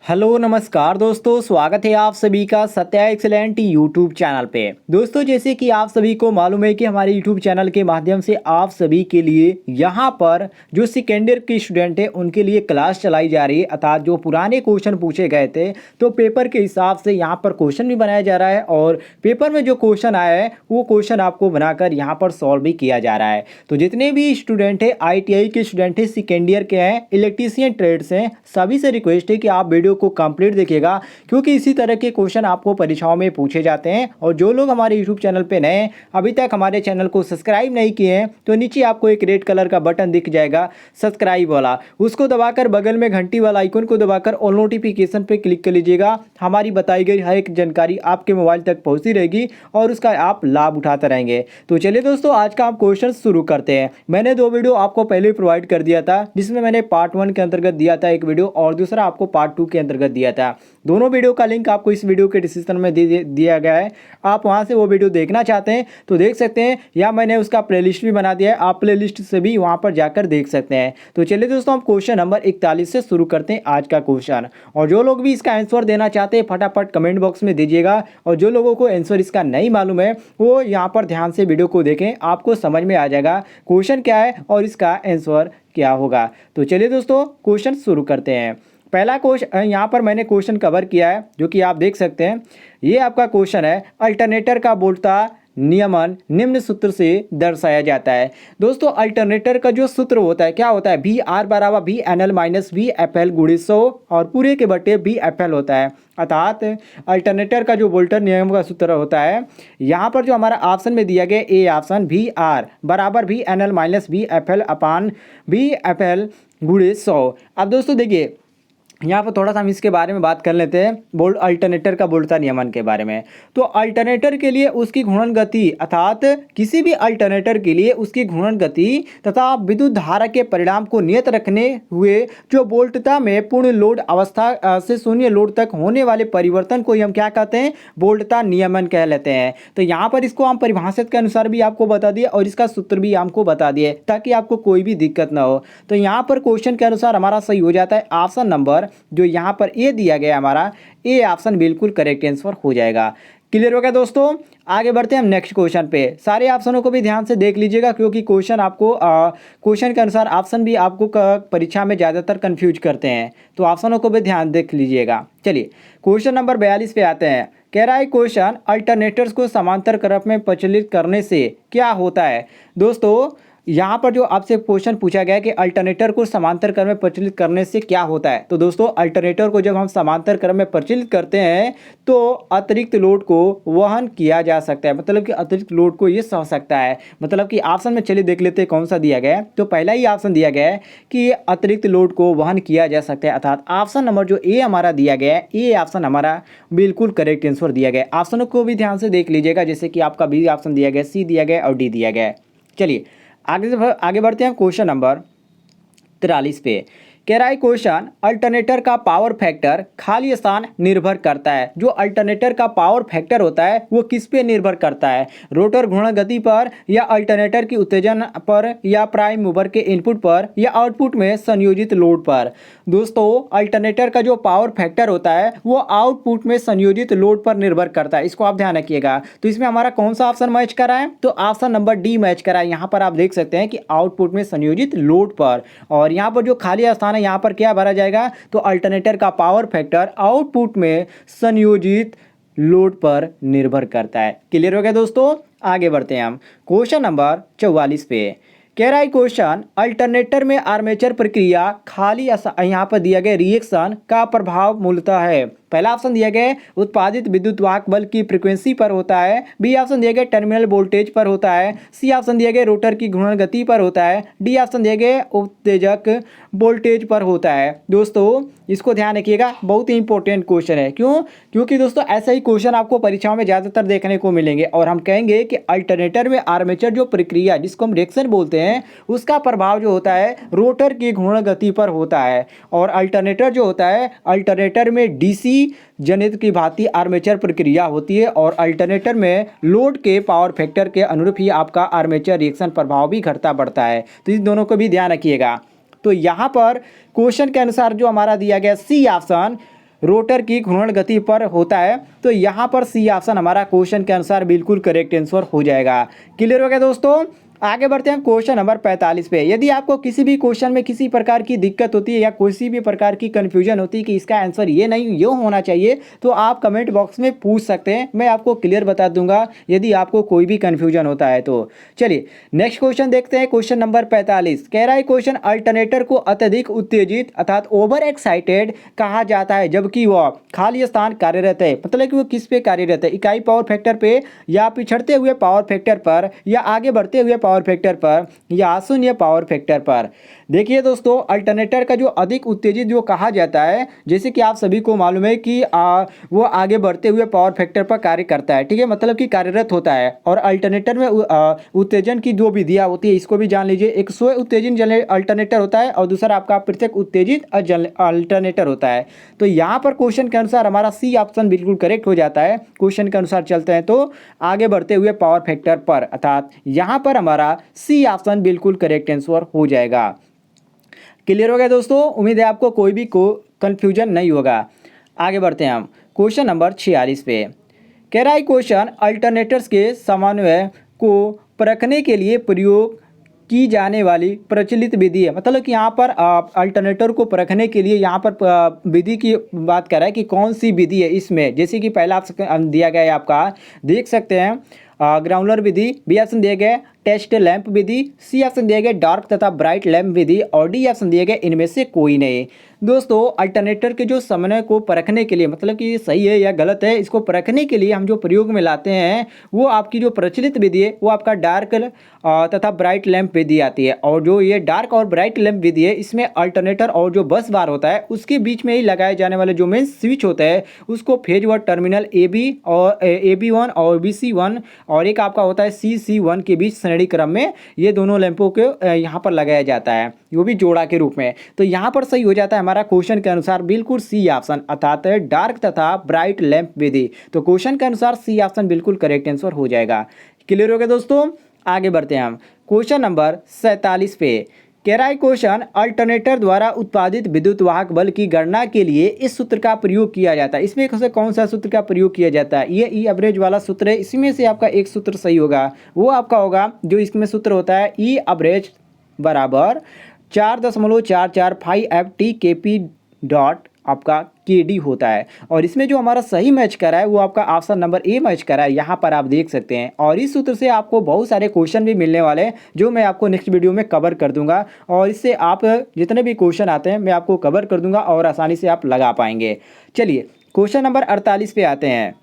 Hello नमस्कार दोस्तों, स्वागत है आप सभी का सत्या एक्सेलेंट यूट्यूब चैनल पे। दोस्तों, जैसे कि आप सभी को मालूम है कि हमारे यूट्यूब चैनल के माध्यम से आप सभी के लिए यहाँ पर जो सेकेंड ईयर के स्टूडेंट हैं उनके लिए क्लास चलाई जा रही है। अर्थात जो पुराने क्वेश्चन पूछे गए थे तो पेपर के हिसाब से यहाँ पर क्वेश्चन भी बनाया जा रहा है और पेपर में जो क्वेश्चन आया है वो क्वेश्चन आपको बनाकर यहाँ पर सॉल्व भी किया जा रहा है। तो जितने भी स्टूडेंट हैं, ITI के स्टूडेंट हैं, सेकेंड ईयर के हैं, इलेक्ट्रीशियन ट्रेड्स हैं, सभी से रिक्वेस्ट है कि आप वीडियो को कंप्लीट देखिएगा, क्योंकि इसी तरह के क्वेश्चन आपको परीक्षाओं में पूछे जाते हैं। और जो लोग हमारे यूट्यूब चैनल पे नए हैं, अभी तक हमारे चैनल को सब्सक्राइब नहीं किए हैं, तो नीचे आपको एक रेड कलर का बटन दिख जाएगा सब्सक्राइब वाला, उसको दबाकर बगल में घंटी वाला आइकन को दबाकर ऑल नोटिफिकेशन पे क्लिक कर लीजिएगा। हमारी बताई गई हर एक जानकारी आपके मोबाइल तक पहुंचती रहेगी और उसका आप लाभ उठाते रहेंगे। तो चलिए दोस्तों, आज का हम क्वेश्चन शुरू करते हैं। मैंने 2 वीडियो आपको पहले प्रोवाइड कर दिया था, जिसमें मैंने पार्ट 1 के अंतर्गत दिया था एक वीडियो और दूसरा आपको पार्ट 2 के अंतर्गत दिया था। दोनों वीडियो का लिंक आपको इस वीडियो के डिस्क्रिप्शन में दिया गया है। आप वहां से वो वीडियो देखना चाहते हैं तो देख सकते हैं, या मैंने उसका प्लेलिस्ट भी बना दिया है, आप प्लेलिस्ट से भी वहां पर जाकर देख सकते हैं। तो चलिए दोस्तों, हम क्वेश्चन नंबर 41 से शुरू करते हैं आज का क्वेश्चन। और जो लोग भी इसका आंसर देना चाहते हैं फटाफट कमेंट बॉक्स में दीजिएगा, और जो लोगों को आंसर इसका नहीं मालूम है वो यहाँ पर ध्यान से वीडियो को देखें, आपको समझ में आ जाएगा क्वेश्चन क्या है और इसका आंसर क्या होगा। तो चलिए दोस्तों, क्वेश्चन शुरू करते हैं। पहला क्वेश्चन यहाँ पर मैंने क्वेश्चन कवर किया है, जो कि आप देख सकते हैं। ये आपका क्वेश्चन है, अल्टरनेटर का बोल्टा नियमन निम्न सूत्र से दर्शाया जाता है। दोस्तों, अल्टरनेटर का जो सूत्र होता है क्या होता है, VR बराबर VNL माइनस VFL गुणे 100 और पूरे के बटे VFL होता है। अर्थात अल्टरनेटर का जो वोल्टर नियम का सूत्र होता है, यहाँ पर जो हमारा ऑप्शन में दिया गया ए ऑप्शन VR बराबर VNL माइनस VFL अपान VFL गुणे 100। अब दोस्तों देखिए, यहाँ पर थोड़ा सा हम इसके बारे में बात कर लेते हैं, बोल्ट अल्टरनेटर का बोल्टा नियमन के बारे में। तो अल्टरनेटर के लिए उसकी घूर्णन गति, अर्थात किसी भी अल्टरनेटर के लिए उसकी घूर्णन गति तथा विद्युत धारा के परिणाम को नियत रखने हुए जो बोल्टता में पूर्ण लोड अवस्था से शून्य लोड तक होने वाले परिवर्तन को हम क्या कहते हैं, बोल्टता नियमन कह लेते हैं। तो यहाँ पर इसको हम परिभाषित के अनुसार भी आपको बता दिए और इसका सूत्र भी हमको बता दिए, ताकि आपको कोई भी दिक्कत ना हो। तो यहाँ पर क्वेश्चन के अनुसार हमारा सही हो जाता है ऑप्शन नंबर जो यहाँ पर ए दिया गया, हमारा ए ऑप्शन बिल्कुल करेक्ट आंसर हो जाएगा। क्लियर हो गया दोस्तों, आगे बढ़ते हैं हम नेक्स्ट क्वेश्चन पे। सारे ऑप्शनों को भी ध्यान से देख लीजिएगा, क्योंकि क्वेश्चन आपको क्वेश्चन के अनुसार ऑप्शन भी आपको परीक्षा में ज़्यादातर कंफ्यूज करते हैं, तो ऑप्शनों को भी ध्यान देख लीजिएगा। चलिए क्वेश्चन नंबर 42 पे आते हैं। कह रहा है क्वेश्चन, अल्टरनेटर्स को समांतर क्रम में प्रचलित करने से क्या होता है। दोस्तों, यहाँ पर जो आपसे क्वेश्चन पूछा गया है कि अल्टरनेटर को समांतर क्रम में प्रचलित करने से क्या होता है, तो दोस्तों अल्टरनेटर को जब हम समांतर क्रम में प्रचलित करते हैं तो अतिरिक्त लोड को वहन किया जा सकता है, मतलब कि अतिरिक्त लोड को ये सह सकता है। मतलब कि ऑप्शन में चलिए देख लेते हैं कौन सा दिया गया है। तो पहला ही ऑप्शन दिया गया है कि अतिरिक्त लोड को वहन किया जा सकता है, अर्थात ऑप्शन नंबर जो ए हमारा दिया गया है, ये ऑप्शन हमारा बिल्कुल करेक्ट आंसर दिया गया है। ऑप्शनों को भी ध्यान से देख लीजिएगा, जैसे कि आपका बी ऑप्शन दिया गया, सी दिया गया और डी दिया गया है। चलिए आगे बढ़ते हैं क्वेश्चन नंबर 43 पे। कह रहा है क्वेश्चन, अल्टरनेटर का पावर फैक्टर खाली स्थान निर्भर करता है। जो अल्टरनेटर का पावर फैक्टर होता है वो किस पे निर्भर करता है, रोटर घूर्णन गति पर, या अल्टरनेटर की उत्तेजन पर, या प्राइम मूवर के इनपुट पर, या आउटपुट में संयोजित लोड पर। दोस्तों, अल्टरनेटर का जो पावर फैक्टर होता है वो आउटपुट में संयोजित लोड पर निर्भर करता है, इसको आप ध्यान रखिएगा। तो इसमें हमारा कौन सा ऑप्शन मैच करा है, तो ऑप्शन नंबर डी मैच करा है। यहाँ पर आप देख सकते हैं कि आउटपुट में संयोजित लोड पर, और यहाँ पर जो खाली स्थान है यहाँ पर क्या भरा जाएगा, तो अल्टरनेटर का पावर फैक्टर आउटपुट में संयोजित लोड पर निर्भर करता है। क्लियर हो गया दोस्तों, आगे बढ़ते हैं हम क्वेश्चन नंबर 44 पे। कह रहा है क्वेश्चन, अल्टरनेटर में आर्मेचर प्रक्रिया खाली यहाँ पर दिया गया रिएक्शन का प्रभाव मूलतः है। पहला ऑप्शन दिया गया उत्पादित विद्युत वाहक बल की फ्रीक्वेंसी पर होता है, बी ऑप्शन दिया गया टर्मिनल वोल्टेज पर होता है, सी ऑप्शन दिया गया रोटर की घूर्णन गति पर होता है, डी ऑप्शन दिया गया उत्तेजक वोल्टेज पर होता है। दोस्तों, इसको ध्यान रखिएगा, बहुत ही इंपॉर्टेंट क्वेश्चन है। क्यों? क्योंकि दोस्तों ऐसा ही क्वेश्चन आपको परीक्षाओं में ज़्यादातर देखने को मिलेंगे, और हम कहेंगे कि अल्टरनेटर में आर्मेचर जो प्रक्रिया जिसको हम रिएक्शन बोलते हैं उसका प्रभाव जो होता है रोटर की घूर्णन गति पर होता है, और अल्टरनेटर जो होता है, अल्टरनेटर में डीसी जनित की भांति आर्मेचर प्रक्रिया होती है, और अल्टरनेटर में लोड के पावर फैक्टर के अनुरूप ही आपका आर्मेचर रिएक्शन प्रभाव भी घटता बढ़ता है। तो इन दोनों को भी ध्यान रखिएगा। तो यहाँ पर क्वेश्चन के अनुसार जो हमारा दिया गया सी ऑप्शन रोटर की घूर्णन गति पर होता है। तो यहाँ पर सी ऑप्शन हमारा क्वेश्चन के अनुसार बिल्कुल करेक्ट आंसर हो जाएगा। क्लियर हो गया दोस्तों। आगे बढ़ते हैं क्वेश्चन नंबर 45 पे। यदि आपको किसी भी क्वेश्चन में किसी प्रकार की दिक्कत होती है या किसी भी प्रकार की कन्फ्यूजन होती है कि इसका आंसर ये नहीं ये होना चाहिए, तो आप कमेंट बॉक्स में पूछ सकते हैं, मैं आपको क्लियर बता दूंगा यदि आपको कोई भी कन्फ्यूजन होता है तो। चलिए नेक्स्ट क्वेश्चन देखते हैं। क्वेश्चन नंबर 45 कह रहा है क्वेश्चन अल्टरनेटर को अत्यधिक उत्तेजित अर्थात ओवर एक्साइटेड कहा जाता है जबकि वह खाली स्थान कार्यरत है। मतलब कि वो किस पे कार्यरत है, इकाई पावर फैक्टर पे या पिछड़ते हुए पावर फैक्टर पर या आगे बढ़ते हुए पावर फैक्टर पर या शून्य पावर फैक्टर पर। देखिए दोस्तों अल्टरनेटर का जो अधिक उत्तेजित जो कहा जाता है, जैसे कि आप सभी को मालूम है कि वो आगे बढ़ते हुए पावर फैक्टर पर कार्य करता है, ठीक है, मतलब कि कार्यरत होता है। और अल्टरनेटर में उत्तेजन की दो विधियां होती है, इसको भी जान लीजिए। एक स्व उत्तेजित अल्टरनेटर होता है और दूसरा आपका पृथक उत्तेजित अल्टरनेटर होता है। तो यहाँ पर क्वेश्चन के अनुसार हमारा सी ऑप्शन बिल्कुल करेक्ट हो जाता है। क्वेश्चन के अनुसार चलते हैं तो आगे बढ़ते हुए पावर फैक्टर पर, अर्थात यहाँ पर हमारा सी ऑप्शन बिल्कुल करेक्ट आंसर हो जाएगा। क्लियर हो गया दोस्तों। उम्मीद है आपको कोई भी कंफ्यूजन नहीं होगा। आगे बढ़ते हैं हम क्वेश्चन नंबर 46 पे। कह रहा है क्वेश्चन अल्टरनेटर्स के समन्वय को परखने के लिए प्रयोग की जाने वाली प्रचलित विधि है। मतलब कि यहाँ पर अल्टरनेटर को परखने के लिए यहाँ पर विधि की बात कर रहा है कि कौन सी विधि है इसमें। जैसे कि पहला ऑप्शन दिया गया है आपका, देख सकते हैं ग्राउंडर विधि, बी ऑप्शन दिया गया टेस्ट लैंप विधि, सी ऑप्शन दिया गया डार्क तथा ब्राइट लैंप विधि और डी ऑप्शन दिया गया इनमें से कोई नहीं। दोस्तों अल्टरनेटर के जो समन्वय को परखने के लिए, मतलब कि सही है या गलत है, इसको परखने के लिए हम जो प्रयोग में लाते हैं वो आपकी जो प्रचलित विधि है वो आपका डार्क तथा ब्राइट लैंप विधि आती है। और जो ये डार्क और ब्राइट लैंप विधि है इसमें अल्टरनेटर और जो बस बार होता है उसके बीच में ही लगाए जाने वाले जो मेन स्विच होता है उसको फेज व टर्मिनल AB1 और BC1 और एक आपका होता है CC1 के बीच श्रेणी क्रम में ये दोनों लैंपों को यहाँ पर लगाया जाता है, वो भी जोड़ा के रूप में। तो यहाँ पर सही हो जाता है हमारा क्वेश्चन के अनुसार बिल्कुल सी ऑप्शन, अर्थात डार्क तथा ब्राइट लैंप विधि। तो क्वेश्चन के अनुसार सी ऑप्शन बिल्कुल करेक्ट आंसर हो जाएगा। क्लियर हो गया दोस्तों। आगे बढ़ते हैं हम क्वेश्चन नंबर 47 पे। कह रहा है क्वेश्चन अल्टरनेटर द्वारा उत्पादित विद्युत वाहक बल की गणना के लिए इस सूत्र का प्रयोग किया जाता है। इसमें से कौन सा सूत्र का प्रयोग किया जाता है? ये ई एवरेज वाला सूत्र है। इसमें से आपका एक सूत्र सही होगा, वो आपका होगा जो इसमें सूत्र होता है ई एवरेज बराबर 4.445 FT डॉट आपका KD होता है। और इसमें जो हमारा सही मैच करा है वो आपका ऑप्शन नंबर ए मैच करा है, यहाँ पर आप देख सकते हैं। और इस सूत्र से आपको बहुत सारे क्वेश्चन भी मिलने वाले हैं जो मैं आपको नेक्स्ट वीडियो में कवर कर दूंगा। और इससे आप जितने भी क्वेश्चन आते हैं मैं आपको कवर कर दूंगा और आसानी से आप लगा पाएंगे। चलिए क्वेश्चन नंबर 48 पे आते हैं।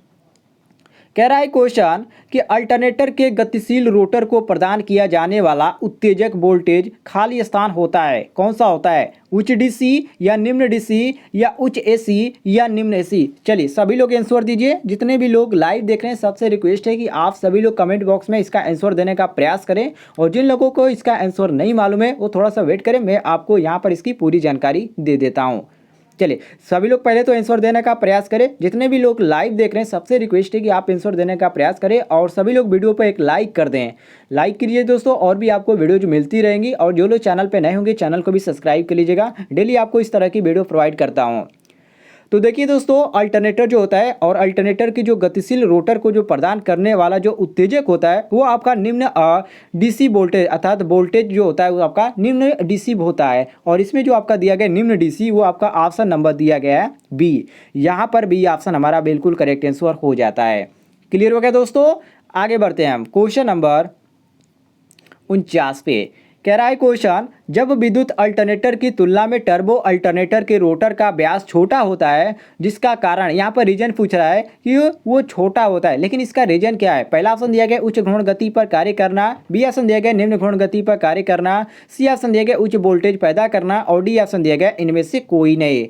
कह रहा है क्वेश्चन कि अल्टरनेटर के गतिशील रोटर को प्रदान किया जाने वाला उत्तेजक वोल्टेज खाली स्थान होता है, कौन सा होता है? उच्च DC या निम्न DC या उच्च AC या निम्न AC? चलिए सभी लोग आंसर दीजिए। जितने भी लोग लाइव देख रहे हैं सबसे रिक्वेस्ट है कि आप सभी लोग कमेंट बॉक्स में इसका आंसर देने का प्रयास करें। और जिन लोगों को इसका आंसर नहीं मालूम है वो थोड़ा सा वेट करें, मैं आपको यहाँ पर इसकी पूरी जानकारी दे देता हूँ। चलिए सभी लोग पहले तो आंसर देने का प्रयास करें। जितने भी लोग लाइव देख रहे हैं सबसे रिक्वेस्ट है कि आप आंसर देने का प्रयास करें और सभी लोग वीडियो पर एक लाइक कर दें। लाइक कीजिए दोस्तों, और भी आपको वीडियो जो मिलती रहेंगी। और जो लोग चैनल पे नए होंगे चैनल को भी सब्सक्राइब कर लीजिएगा, डेली आपको इस तरह की वीडियो प्रोवाइड करता हूँ। तो देखिए दोस्तों अल्टरनेटर जो होता है और अल्टरनेटर की जो गतिशील रोटर को जो प्रदान करने वाला जो उत्तेजक होता है वो आपका निम्न DC वोल्टेज, अर्थात वोल्टेज जो होता है वो आपका निम्न DC होता है। और इसमें जो आपका दिया गया निम्न DC वो आपका ऑप्शन नंबर दिया गया है B। यहाँ पर B ऑप्शन हमारा बिल्कुल करेक्ट आंसर हो जाता है। क्लियर हो गया दोस्तों। आगे बढ़ते हैं हम क्वेश्चन नंबर 49 पे। कह रहा है क्वेश्चन जब विद्युत अल्टरनेटर की तुलना में टर्बो अल्टरनेटर के रोटर का व्यास छोटा होता है, जिसका कारण यहाँ पर रीजन पूछ रहा है कि वो छोटा होता है, लेकिन इसका रीजन क्या है? पहला ऑप्शन दिया गया उच्च घूर्णन गति पर कार्य करना, बी ऑप्शन दिया गया निम्न घूर्णन गति पर कार्य करना, सी ऑप्शन दिया गया उच्च वोल्टेज पैदा करना और डी ऑप्शन दिया गया इनमें से कोई नहीं।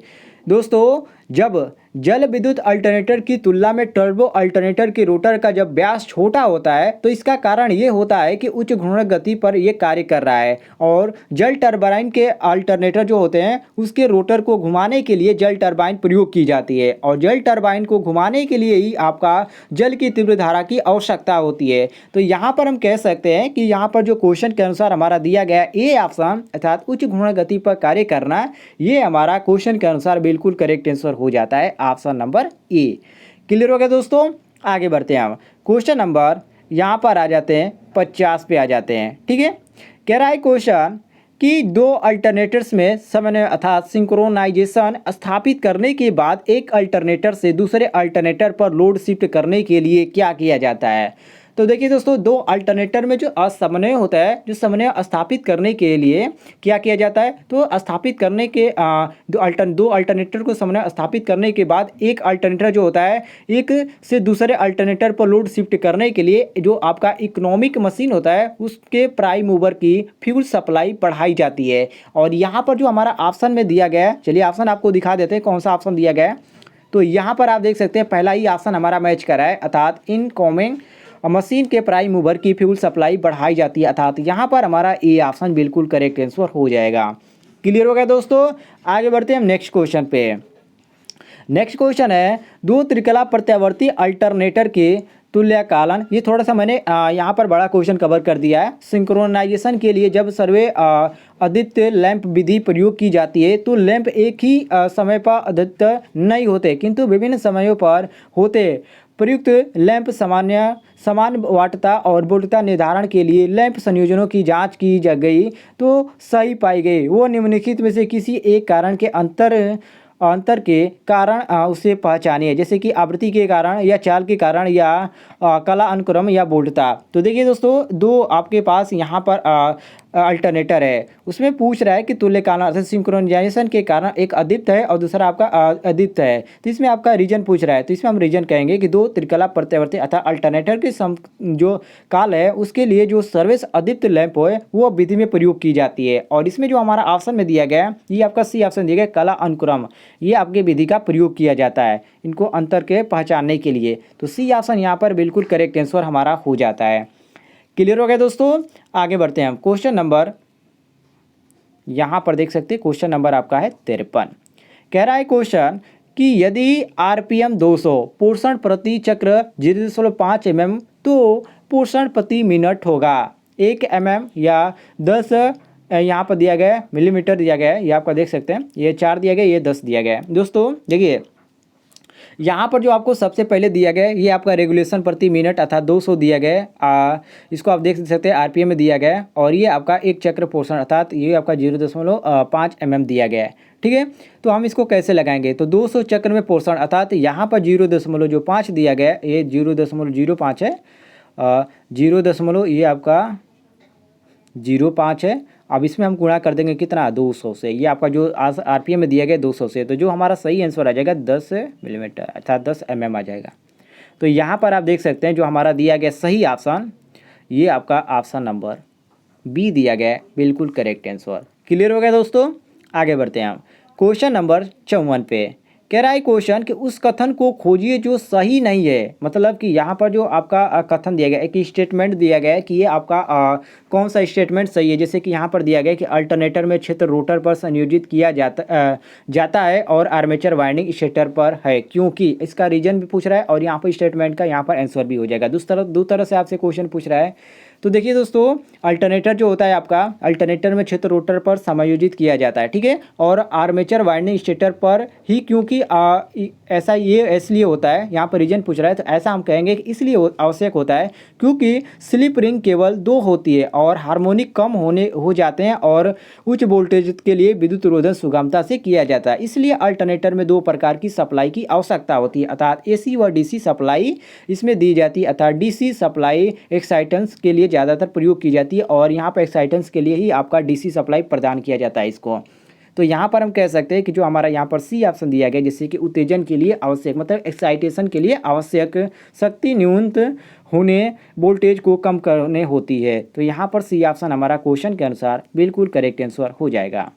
दोस्तों जब जल विद्युत अल्टरनेटर की तुलना में टर्बो अल्टरनेटर के रोटर का जब व्यास छोटा होता है तो इसका कारण ये होता है कि उच्च घूर्णन गति पर ये कार्य कर रहा है। और जल टरबाइन के अल्टरनेटर जो होते हैं उसके रोटर को घुमाने के लिए जल टरबाइन प्रयोग की जाती है। और जल टरबाइन को घुमाने के लिए ही आपका जल की तीव्र धारा की आवश्यकता होती है। तो यहाँ पर हम कह सकते हैं कि यहाँ पर जो क्वेश्चन के अनुसार हमारा दिया गया ए ऑप्शन, अर्थात उच्च घूर्णन गति पर कार्य करना, ये हमारा क्वेश्चन के अनुसार बिल्कुल करेक्ट आंसर हो जाता है ऑप्शन नंबर ए। क्लियर हो गया दोस्तों। आगे बढ़ते हैं हम क्वेश्चन नंबर यहाँ पर आ जाते हैं 50 पे आ जाते हैं। ठीक है, कह रहा है क्वेश्चन कि दो अल्टरनेटर्स में समन्वय अर्थात सिंक्रोनाइजेशन स्थापित करने के बाद एक अल्टरनेटर से दूसरे अल्टरनेटर पर लोड शिफ्ट करने के लिए क्या किया जाता है। तो देखिए दोस्तों, दो अल्टरनेटर में जो असमन्वय होता है, जो समन्वय स्थापित करने के लिए क्या किया जाता है, तो स्थापित करने के दो अल्टरनेटर को समन्वय स्थापित करने के बाद एक अल्टरनेटर जो होता है एक से दूसरे अल्टरनेटर पर लोड शिफ्ट करने के लिए जो आपका इकोनॉमिक मशीन होता है उसके प्राइम मूवर की फ्यूल सप्लाई बढ़ाई जाती है। और यहाँ पर जो हमारा ऑप्शन में दिया गया है, चलिए ऑप्शन आपको दिखा देते हैं कौन सा ऑप्शन दिया गया है। तो यहाँ पर आप देख सकते हैं पहला ही ऑप्शन हमारा मैच करा है, अर्थात इनकमिंग मशीन के प्राइम मूवर की फ्यूल सप्लाई बढ़ाई जाती है, अर्थात यहाँ पर हमारा ए ऑप्शन बिल्कुल करेक्ट आंसर हो जाएगा। क्लियर हो गया दोस्तों। आगे बढ़ते हैं हम नेक्स्ट क्वेश्चन पे। नेक्स्ट क्वेश्चन है दो त्रिकला प्रत्यावर्ती अल्टरनेटर के तुल्यकालन। ये थोड़ा सा मैंने यहाँ पर बड़ा क्वेश्चन कवर कर दिया है। सिंक्रोनाइजेशन के लिए जब सर्वे अद्वितीय लैंप विधि प्रयोग की जाती है तो लैंप एक ही समय पर अद्वितीय नहीं होते किंतु विभिन्न समयों पर होते। प्रयुक्त लैंप समान वाटता और वोल्टता निर्धारण के लिए लैंप संयोजनों की जांच की गई तो सही पाई गई वो निम्नलिखित में से किसी एक कारण के अंतर के कारण उसे पहचानिए, जैसे कि आवृत्ति के कारण या चाल के कारण या कला अनुक्रम या वोल्टता। तो देखिए दोस्तों, दो आपके पास यहाँ पर अल्टरनेटर है, उसमें पूछ रहा है कि तुल्यकालन अर्थात सिंक्रोनाइजेशन के कारण एक अद्वितीय है और दूसरा आपका अद्वितीय है। तो इसमें आपका रीजन पूछ रहा है, तो इसमें हम रीजन कहेंगे कि दो त्रिकला प्रत्यावर्ती अर्थात अल्टरनेटर के जो काल है उसके लिए जो सर्विस अद्वितीय लैंप है वो विधि में प्रयोग की जाती है। और इसमें जो हमारा ऑप्शन में दिया गया है ये आपका सी ऑप्शन दिया गया कला अनुक्रम, ये आपके विधि का प्रयोग किया जाता है इनको अंतर के पहचानने के लिए। तो सी ऑप्शन यहाँ पर बिल्कुल करेक्ट आंसर हमारा हो जाता है। क्लियर हो गया दोस्तों। आगे बढ़ते हैं हम क्वेश्चन नंबर, यहाँ पर देख सकते हैं क्वेश्चन नंबर आपका है 53। कह रहा है क्वेश्चन कि यदि आरपीएम 200 पोर्शन प्रति चक्र 0.5 mm तो पोर्शन प्रति मिनट होगा 1 mm या 10 यहाँ पर दिया गया है मिलीमीटर दिया गया है, ये आपका देख सकते हैं, ये 4 दिया गया, ये 10 दिया गया है। दोस्तों देखिए यहाँ पर जो आपको सबसे पहले दिया गया है ये आपका रेगुलेशन प्रति मिनट अर्थात 200 दिया गया है, इसको आप देख सकते हैं आरपीएम में दिया गया है। और ये आपका एक चक्र पोर्शन अर्थात ये आपका 0.5 mm दिया गया है। ठीक है, तो हम इसको कैसे लगाएंगे, तो 200 चक्र में पोर्शन अर्थात यहाँ पर 0.5 दिया गया है, ये 0.05 है, 0. ये आपका 0.5 है। अब इसमें हम गुणा कर देंगे कितना 200 से, ये आपका जो आरपीएम में दिया गया 200 से, तो जो हमारा सही आंसर आ जाएगा 10 मिलीमीटर अर्थात 10 mm आ जाएगा। तो यहाँ पर आप देख सकते हैं जो हमारा दिया गया सही ऑप्शन ये आपका ऑप्शन नंबर बी दिया गया है, बिल्कुल करेक्ट आंसर। क्लियर हो गया दोस्तों। आगे बढ़ते हैं हम क्वेश्चन नंबर 54 पे। कह रहा है क्वेश्चन कि उस कथन को खोजिए जो सही नहीं है, मतलब कि यहाँ पर जो आपका कथन दिया गया है, एक स्टेटमेंट दिया गया है कि ये आपका कौन सा स्टेटमेंट सही है। जैसे कि यहाँ पर दिया गया है कि अल्टरनेटर में क्षेत्र रोटर पर संयोजित किया जाता है और आर्मेचर वाइंडिंग स्टेटर पर है, क्योंकि इसका रीजन भी पूछ रहा है और यहाँ पर स्टेटमेंट का यहाँ पर आंसर भी हो जाएगा। दो तरह से आपसे क्वेश्चन पूछ रहा है। तो देखिए दोस्तों, अल्टरनेटर जो होता है आपका अल्टरनेटर में क्षेत्र रोटर पर समायोजित किया जाता है, ठीक है, और आर्मेचर वाइंडिंग स्टेटर पर ही, क्योंकि ऐसा ये इसलिए होता है, यहाँ पर रीजन पूछ रहा है तो ऐसा हम कहेंगे कि इसलिए आवश्यक होता है क्योंकि स्लिप रिंग केवल 2 होती है और हार्मोनिक कम हो जाते हैं और उच्च वोल्टेज के लिए विद्युत रोधन सुगमता से किया जाता है, इसलिए अल्टरनेटर में 2 प्रकार की सप्लाई की आवश्यकता होती है, अर्थात एसी व डीसी सप्लाई इसमें दी जाती है, अर्थात डीसी सप्लाई एक्साइटेंस के लिए ज़्यादातर प्रयोग की जाती है और यहाँ पर एक्साइटेंस के लिए ही आपका डीसी सप्लाई प्रदान किया जाता है इसको। तो यहाँ पर हम कह सकते हैं कि जो हमारा यहाँ पर सी ऑप्शन दिया गया जिससे कि उत्तेजन के लिए आवश्यक, मतलब एक्साइटेशन के लिए आवश्यक शक्ति न्यूनतम होने वोल्टेज को कम करने होती है। तो यहाँ पर सी ऑप्शन हमारा क्वेश्चन के अनुसार बिल्कुल करेक्ट आंसर हो जाएगा।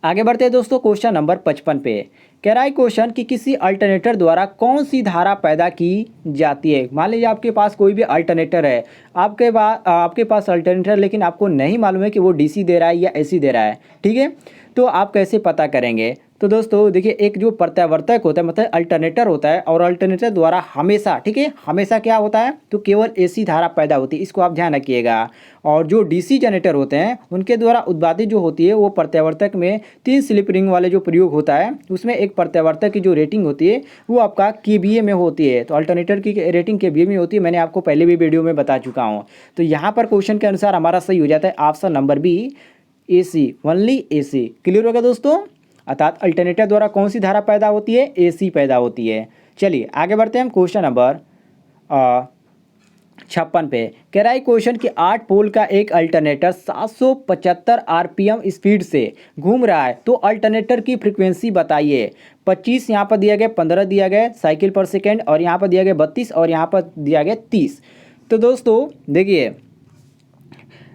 आगे बढ़ते हैं दोस्तों क्वेश्चन नंबर 55 पे। कह रहा है क्वेश्चन कि किसी अल्टरनेटर द्वारा कौन सी धारा पैदा की जाती है। मान लीजिए आपके पास कोई भी अल्टरनेटर है, आपके पास अल्टरनेटर लेकिन आपको नहीं मालूम है कि वो डीसी दे रहा है या एसी दे रहा है, ठीक है, तो आप कैसे पता करेंगे। तो दोस्तों देखिए, एक जो प्रत्यावर्तक होता है मतलब अल्टरनेटर होता है, और अल्टरनेटर द्वारा हमेशा, ठीक है, हमेशा क्या होता है, तो केवल एसी धारा पैदा होती है, इसको आप ध्यान रखिएगा। और जो डीसी जनरेटर होते हैं उनके द्वारा उत्पादित जो होती है वो प्रत्यावर्तक में 3 स्लिप रिंग वाले जो प्रयोग होता है उसमें एक प्रत्यावर्तक की जो रेटिंग होती है वो आपका केवीए में होती है। तो अल्टरनेटर की रेटिंग केवीए में होती है, मैंने आपको पहले भी वीडियो में बता चुका हूँ। तो यहाँ पर क्वेश्चन के अनुसार हमारा सही हो जाता है option number B, AC, only AC. Clear होगा दोस्तों? अर्थात अल्टरनेटर द्वारा कौन सी धारा पैदा होती है, एसी पैदा होती है। चलिए आगे बढ़ते हैं हम क्वेश्चन नंबर 56 पे। कह रहा है क्वेश्चन कि 8 पोल का एक अल्टरनेटर 775 आरपीएम स्पीड से घूम रहा है, तो अल्टरनेटर की फ्रीक्वेंसी बताइए। 25 यहाँ पर दिया गया, 15 दिया गया साइकिल पर सेकेंड, और यहाँ पर दिया गया 32, और यहाँ पर दिया गया 30। तो दोस्तों देखिए,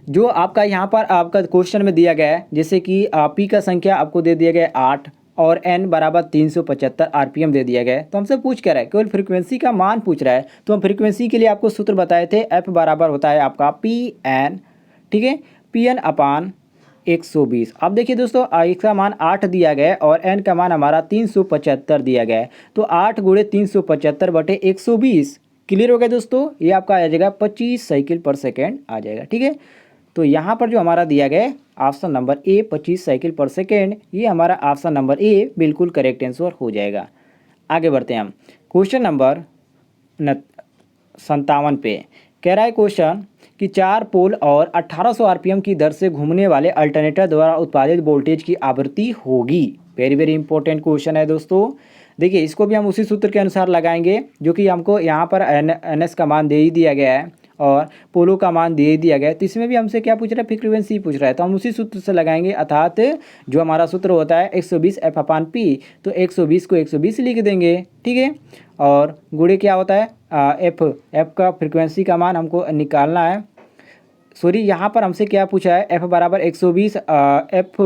जो आपका यहाँ पर आपका क्वेश्चन में दिया गया है, जैसे कि पी का संख्या आपको दे दिया गया 8 और एन बराबर 375 आरपीएम दे दिया गया है। तो हमसे पूछ कर रहा है, केवल फ्रीक्वेंसी का मान पूछ रहा है। तो हम फ्रीक्वेंसी के लिए आपको सूत्र बताए थे, एफ बराबर होता है आपका पी एन, ठीक है, पी एन अपान 120। अब देखिए दोस्तों, एक्स का मान 8 दिया गया है और एन का मान हमारा 375 दिया गया है। तो 8 गुणे 375 बटे 120। क्लियर हो गया दोस्तों? ये आपका आ जाएगा 25 साइकिल पर सेकेंड आ जाएगा, ठीक है। तो यहाँ पर जो हमारा दिया गया है ऑप्शन नंबर ए 25 साइकिल पर सेकेंड, ये हमारा ऑप्शन नंबर ए बिल्कुल करेक्ट आंसर हो जाएगा। आगे बढ़ते हैं हम क्वेश्चन नंबर 57 पे। कह रहा है क्वेश्चन कि 4 पोल और 1800 आरपीएम की दर से घूमने वाले अल्टरनेटर द्वारा उत्पादित वोल्टेज की आवृत्ति होगी। वेरी वेरी इंपॉर्टेंट क्वेश्चन है दोस्तों। देखिए, इसको भी हम उसी सूत्र के अनुसार लगाएंगे, जो कि हमको यहाँ पर एन एस का मान दे ही दिया गया है और पोलो का मान दे दिया गया है। तो इसमें भी हमसे क्या पूछ रहा है, फ्रीक्वेंसी पूछ रहा है, तो हम उसी सूत्र से लगाएंगे। अर्थात जो हमारा सूत्र होता है 120 एफ अपान पी, तो 120 को 120 लिख देंगे, ठीक है। और गुणे क्या होता है, एफ का फ्रीक्वेंसी का मान हमको निकालना है। सॉरी, यहाँ पर हमसे क्या पूछा है, एफ बराबर 120 एफ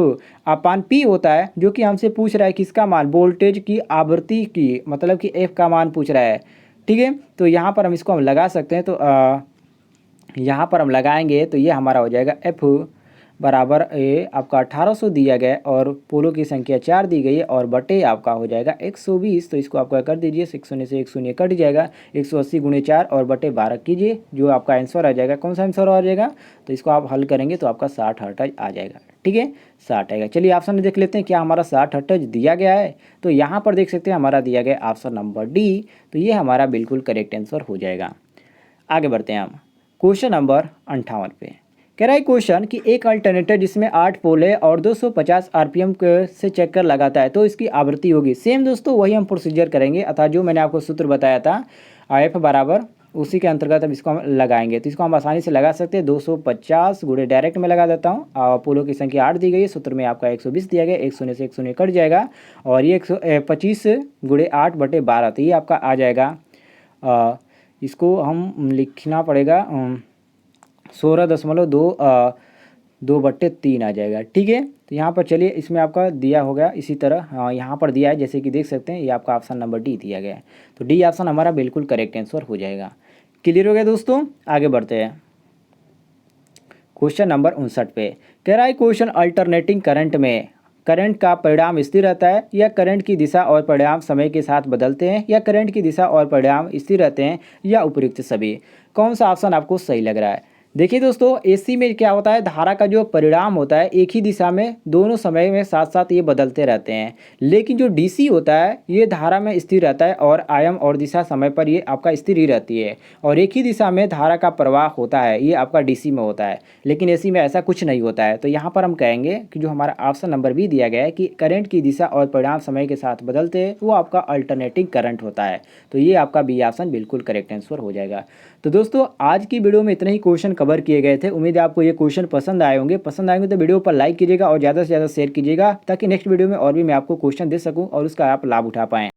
अपान पी होता है, जो कि हमसे पूछ रहा है किसका मान, वोल्टेज की आवृत्ति की, मतलब कि एफ का मान पूछ रहा है, ठीक है। तो यहाँ पर हम इसको हम लगा सकते हैं। तो यहाँ पर हम लगाएंगे तो ये हमारा हो जाएगा एफ बराबर ए आपका 1800 दिया गया और पोलो की संख्या 4 दी गई है, और बटे आपका हो जाएगा 120। तो इसको आपका कर दीजिए, 6 शून्य से 1 शून्य कट जाएगा, 180 गुणे 4 और बटे 12 कीजिए, जो आपका आंसर आ जाएगा। कौन सा आंसर आ जाएगा, तो इसको आप हल करेंगे तो आपका 60 हर्ट्ज आ जाएगा, ठीक है, 60 आएगा। चलिए ऑप्शन में देख लेते हैं क्या हमारा 60 हर्ट्ज दिया गया है। तो यहाँ पर देख सकते हैं हमारा दिया गया ऑप्शन नंबर डी, तो ये हमारा बिल्कुल करेक्ट आंसर हो जाएगा। आगे बढ़ते हैं हम क्वेश्चन नंबर 58 पे। कह रहा है क्वेश्चन कि एक अल्टरनेटर जिसमें 8 पोल है और 250 आरपीएम से चक्कर लगाता है, तो इसकी आवृत्ति होगी। सेम दोस्तों वही हम प्रोसीजर करेंगे, अर्थात जो मैंने आपको सूत्र बताया था एफ बराबर, उसी के अंतर्गत अब इसको हम लगाएंगे। तो इसको हम आसानी से लगा सकते हैं, 250 गुणे डायरेक्ट में लगा देता हूँ। पोलो की संख्या 8 दी गई है, सूत्र में आपका 120 दिया गया, 1 शून्य से 1 शून्य कट जाएगा, और ये 125 गुणे 8 बटे 12, तो ये आपका आ जाएगा। इसको हम लिखना पड़ेगा 16.2 आ जाएगा, ठीक है। तो यहाँ पर चलिए, इसमें आपका दिया होगा इसी तरह, हाँ यहाँ पर दिया है, जैसे कि देख सकते हैं ये आपका ऑप्शन नंबर डी दिया गया है। तो डी ऑप्शन हमारा बिल्कुल करेक्ट आंसर हो जाएगा। क्लियर हो गया दोस्तों? आगे बढ़ते हैं क्वेश्चन नंबर 59 पे। कह रहा है क्वेश्चन अल्टरनेटिंग करंट में करंट का परिणाम स्थिर रहता है, या करंट की दिशा और परिणाम समय के साथ बदलते हैं, या करंट की दिशा और परिणाम स्थिर रहते हैं, या उपयुक्त सभी। कौन सा ऑप्शन आपको सही लग रहा है? देखिए दोस्तों, एसी में क्या होता है, धारा का जो परिणाम होता है एक ही दिशा में दोनों समय में साथ साथ ये बदलते रहते हैं। लेकिन जो डीसी होता है ये धारा में स्थिर रहता है, और आयाम और दिशा समय पर ये आपका स्थिर ही रहती है, और एक ही दिशा में धारा का प्रवाह होता है, ये आपका डीसी में होता है। लेकिन एसी में ऐसा कुछ नहीं होता है। तो यहाँ पर हम कहेंगे कि जो हमारा ऑप्शन नंबर बी दिया गया है कि करंट की दिशा और परिणाम समय के साथ बदलते हैं, वो आपका अल्टरनेटिंग करंट होता है। तो ये आपका बी ऑप्शन बिल्कुल करेक्ट आंसर हो जाएगा। तो दोस्तों, आज की वीडियो में इतने ही क्वेश्चन कवर किए गए थे। उम्मीद है आपको ये क्वेश्चन पसंद आए होंगे। पसंद आएंगे तो वीडियो पर लाइक कीजिएगा और ज़्यादा से ज़्यादा शेयर कीजिएगा, ताकि नेक्स्ट वीडियो में और भी मैं आपको क्वेश्चन दे सकूं और उसका आप लाभ उठा पाएँ।